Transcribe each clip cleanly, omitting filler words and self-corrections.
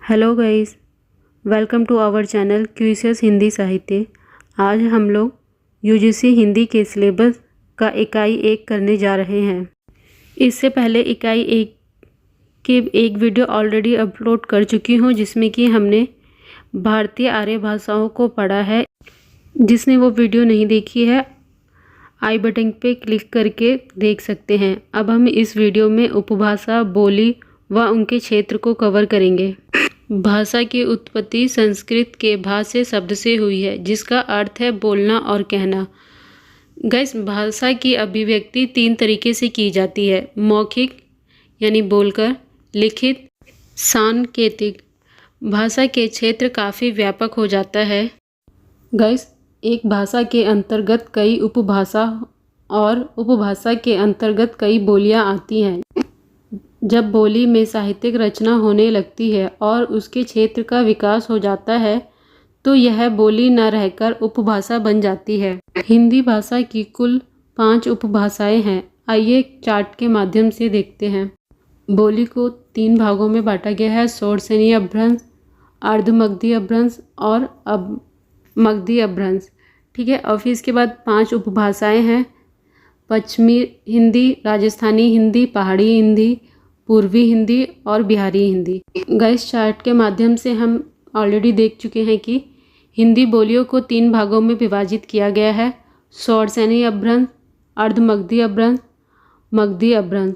Hello guys, welcome to our channel क्यूसियस हिंदी साहित्य। आज हम लोग यूजीसी हिंदी के सिलेबस का इकाई 1 करने जा रहे हैं। इससे पहले इकाई 1 की एक वीडियो ऑलरेडी अपलोड कर चुकी हूँ, जिसमें कि हमने भारतीय आर्य भाषाओं को पढ़ा है। जिसने वो वीडियो नहीं देखी है, आई बटन पे क्लिक करके देख सकते हैं। अब हम इस वीडियो में उपभाषा, बोली व उनके क्षेत्र को कवर करेंगे। भाषा की उत्पत्ति संस्कृत के भाष्य शब्द से हुई है, जिसका अर्थ है बोलना और कहना। गाइस, भाषा की अभिव्यक्ति 3 तरीके से की जाती है: मौखिक यानी बोलकर, लिखित, सांकेतिक। भाषा के क्षेत्र काफ़ी व्यापक हो जाता है। गाइस, एक भाषा के अंतर्गत कई उपभाषा और उपभाषा के अंतर्गत कई बोलियां आती हैं। जब बोली में साहित्यिक रचना होने लगती है और उसके क्षेत्र का विकास हो जाता है, तो यह बोली न रहकर उपभाषा बन जाती है। हिंदी भाषा की कुल 5 उपभाषाएं हैं। आइए चार्ट के माध्यम से देखते हैं। बोली को 3 भागों में बांटा गया है: षोडशनी अपभ्रंश, अर्धमगधी अपभ्रंश और मगधी अपभ्रंश। ठीक है। और फिर इसके बाद 5 उपभाषाएं हैं: पश्चिमी हिंदी, राजस्थानी हिंदी, पहाड़ी हिंदी, पूर्वी हिंदी और बिहारी हिंदी। गाइस, चार्ट के माध्यम से हम ऑलरेडी देख चुके हैं कि हिंदी बोलियों को 3 भागों में विभाजित किया गया है: षोडशनी अपभ्रंश, अर्धमगधी अपभ्रंश, मगधी अपभ्रंश।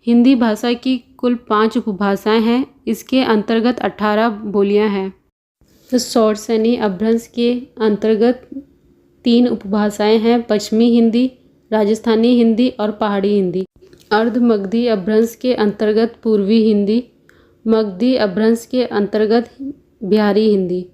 हिंदी भाषा की कुल 5 उपभाषाएं हैं। इसके अंतर्गत 18 बोलियां हैं। तो षोडशनी अपभ्रंश के अंतर्गत 3 उपभाषाएं हैं: पश्चिमी हिंदी, राजस्थानी हिंदी और पहाड़ी हिंदी। अर्धमगधी अपभ्रंश के अंतर्गत पूर्वी हिंदी, मगधी अपभ्रंश के अंतर्गत बिहारी हिंदी।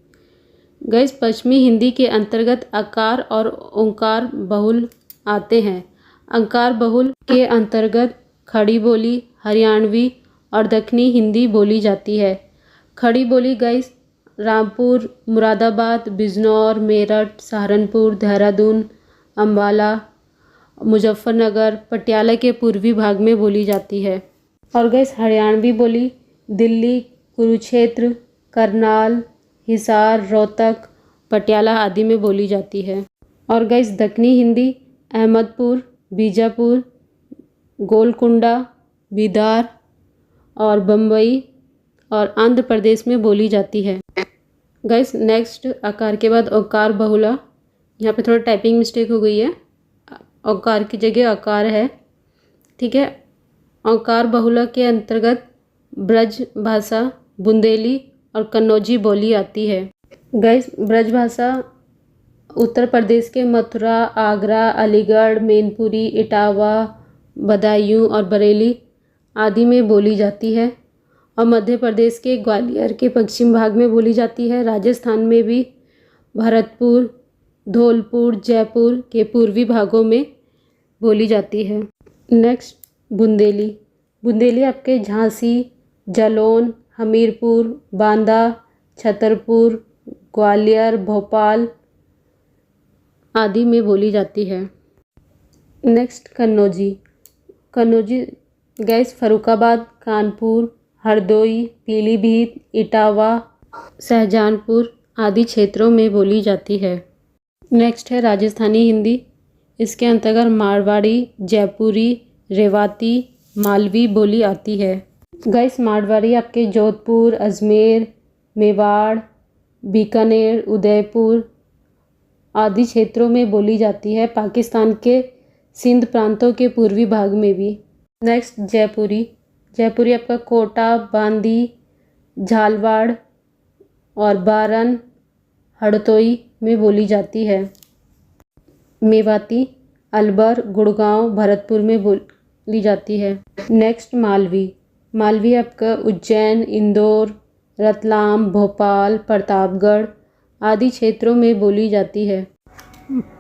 गाइस, पश्चिमी हिंदी के अंतर्गत आकार और ओंकार बहुल आते हैं। अंकार बहुल के अंतर्गत खड़ी बोली, हरियाणवी और दक्षिणी हिंदी बोली जाती है। खड़ी बोली गाइस रामपुर, मुरादाबाद, बिजनौर, मेरठ, सहारनपुर, देहरादून, अम्बाला, मुजफ्फरनगर, पटियाला के पूर्वी भाग में बोली जाती है। और गाइस, हरियाणवी बोली दिल्ली, कुरुक्षेत्र, करनाल, हिसार, रोहतक, पटियाला आदि में बोली जाती है। और गाइस, दक्षिणी हिंदी अहमदपुर, बीजापुर, गोलकुंडा, बिदार और बम्बई और आंध्र प्रदेश में बोली जाती है। गाइस, नेक्स्ट आकार के बाद औकार बहुला। यहाँ पे थोड़ा टाइपिंग मिस्टेक हो गई है, औकार की जगह आकार है। ठीक है। औकार बहुला के अंतर्गत ब्रज भाषा, बुंदेली और कन्नौजी बोली आती है। गाइस, ब्रज भाषा उत्तर प्रदेश के मथुरा, आगरा, अलीगढ़, मैनपुरी, इटावा, बदायूं और बरेली आदि में बोली जाती है। और मध्य प्रदेश के ग्वालियर के पश्चिम भाग में बोली जाती है। राजस्थान में भी भरतपुर, धौलपुर, जयपुर के पूर्वी भागों में बोली जाती है। नेक्स्ट, बुंदेली। बुंदेली आपके झांसी, जालौन, हमीरपुर, बांदा, छतरपुर, ग्वालियर, भोपाल आदि में बोली जाती है। नेक्स्ट, कन्नौजी। कन्नौजी गाइस फर्रुखाबाद, कानपुर, हरदोई, पीलीभीत, इटावा, शाहजहांपुर आदि क्षेत्रों में बोली जाती है। नेक्स्ट है राजस्थानी हिंदी। इसके अंतर्गत मारवाड़ी, जयपुरी, रेवाती, मालवी बोली आती है। गाइस, मारवाड़ी आपके जोधपुर, अजमेर, मेवाड़, बीकानेर, उदयपुर आदि क्षेत्रों में बोली जाती है। पाकिस्तान के सिंध प्रांतों के पूर्वी भाग में भी। नेक्स्ट, जयपुरी। जयपुरी आपका कोटा, बांदी, झालवाड़ और बारन, हड़तोई में बोली जाती है। मेवाती अलवर, गुड़गांव, भरतपुर में बोली जाती है। नेक्स्ट, मालवी। मालवी आपका उज्जैन, इंदौर, रतलाम, भोपाल, प्रतापगढ़ आदि क्षेत्रों में बोली जाती है।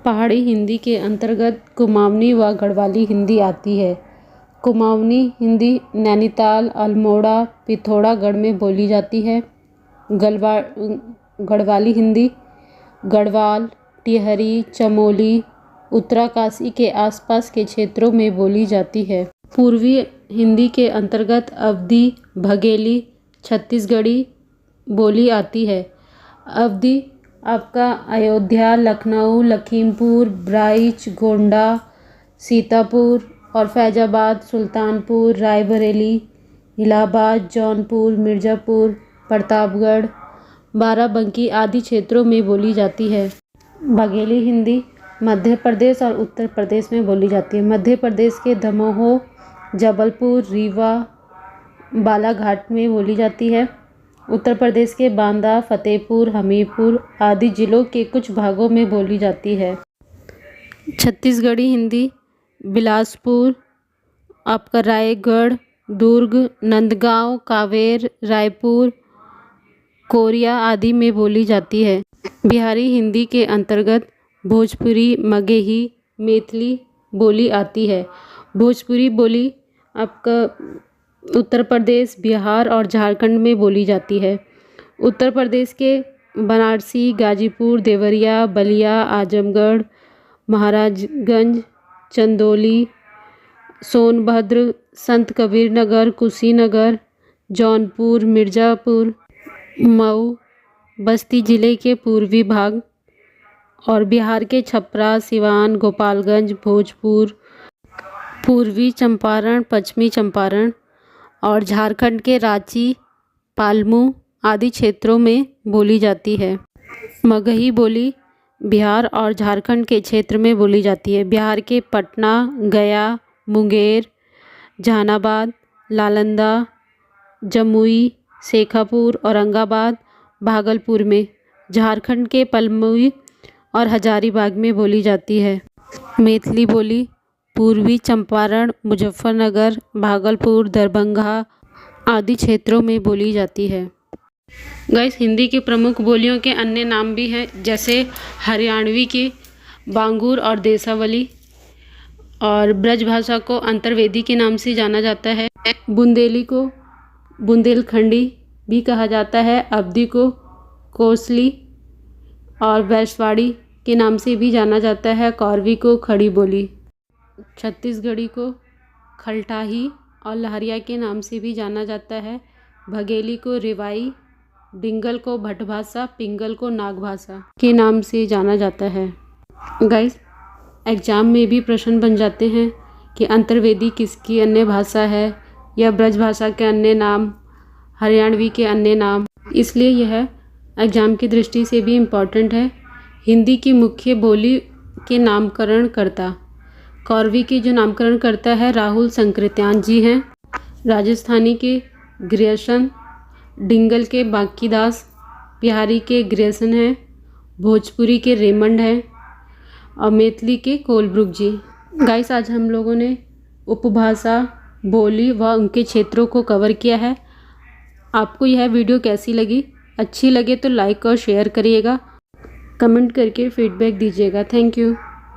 पहाड़ी हिंदी के अंतर्गत कुमाऊनी व गढ़वाली हिंदी आती है। कुमाऊनी हिंदी नैनीताल, अल्मोड़ा, पिथौरागढ़ में बोली जाती है। गढ़वाली हिंदी गढ़वाल, टिहरी, चमोली, उत्तरकाशी के आसपास के क्षेत्रों में बोली जाती है। पूर्वी हिंदी के अंतर्गत अवधी, बघेली, छत्तीसगढ़ी, बोली आती है। अवधि आपका अयोध्या, लखनऊ, लखीमपुर, बहराइच, गोंडा, सीतापुर और फैजाबाद, सुल्तानपुर, रायबरेली, इलाहाबाद, जौनपुर, मिर्ज़ापुर, प्रतापगढ़, बाराबंकी आदि क्षेत्रों में बोली जाती है। बघेली हिंदी मध्य प्रदेश और उत्तर प्रदेश में बोली जाती है। मध्य प्रदेश के दमोह, जबलपुर, रीवा, बालाघाट में बोली जाती है। उत्तर प्रदेश के बांदा, फतेहपुर, हमीरपुर आदि जिलों के कुछ भागों में बोली जाती है। छत्तीसगढ़ी हिंदी बिलासपुर, आपका रायगढ़, दुर्ग, नंदगांव, कांकेर, रायपुर, कोरिया आदि में बोली जाती है। बिहारी हिंदी के अंतर्गत भोजपुरी, मगही, मैथिली बोली आती है। भोजपुरी बोली आपका उत्तर प्रदेश, बिहार और झारखंड में बोली जाती है। उत्तर प्रदेश के बनारसी, गाजीपुर, देवरिया, बलिया, आजमगढ़, महाराजगंज, चंदौली, सोनभद्र, संत कबीर नगर, कुशीनगर, जौनपुर, मिर्ज़ापुर, मऊ, बस्ती जिले के पूर्वी भाग और बिहार के छपरा, सिवान, गोपालगंज, भोजपुर, पूर्वी चंपारण, पश्चिमी चंपारण और झारखंड के रांची, पालमू आदि क्षेत्रों में बोली जाती है। मगही बोली बिहार और झारखंड के क्षेत्र में बोली जाती है। बिहार के पटना, गया, मुंगेर, जहानाबाद, नालंदा, जमुई, शेखापुर, औरंगाबाद, भागलपुर में, झारखंड के पलामू और हजारीबाग में बोली जाती है। मैथिली बोली पूर्वी चंपारण, मुजफ्फरनगर, भागलपुर, दरभंगा आदि क्षेत्रों में बोली जाती है। गाइस, हिंदी की प्रमुख बोलियों के अन्य नाम भी हैं, जैसे हरियाणवी की बांगुर और देसावली, और ब्रज भाषा को अंतर्वेदी के नाम से जाना जाता है। बुंदेली को बुंदेलखंडी भी कहा जाता है। अवधी को कोसली और वैशवाड़ी के नाम से भी जाना जाता है। कौरवी को खड़ी बोली, छत्तीसगढ़ी को खलटाही और लहरिया के नाम से भी जाना जाता है। बघेली को रिवाई, डिंगल को भट भाषा, पिंगल को नाग भाषा के नाम से जाना जाता है। गाइस, एग्जाम में भी प्रश्न बन जाते हैं कि अंतर्वेदी किसकी अन्य भाषा है या ब्रज भाषा के अन्य नाम, हरियाणवी के अन्य नाम, इसलिए यह एग्जाम की दृष्टि से भी इम्पॉर्टेंट है। हिंदी की मुख्य बोली के नामकरण करता, कौरवी की जो नामकरण करता है राहुल संकृत्यान जी हैं। राजस्थानी के ग्रियर्सन, डिंगल के बांकीदास, बिहारी के ग्रियर्सन हैं, भोजपुरी के रेमंड हैं और मैथिली के कोलब्रुक जी। गाइस, आज हम लोगों ने उपभाषा, बोली व उनके क्षेत्रों को कवर किया है। आपको यह वीडियो कैसी लगी? अच्छी लगे तो लाइक और शेयर करिएगा, कमेंट करके फीडबैक दीजिएगा। Thank you.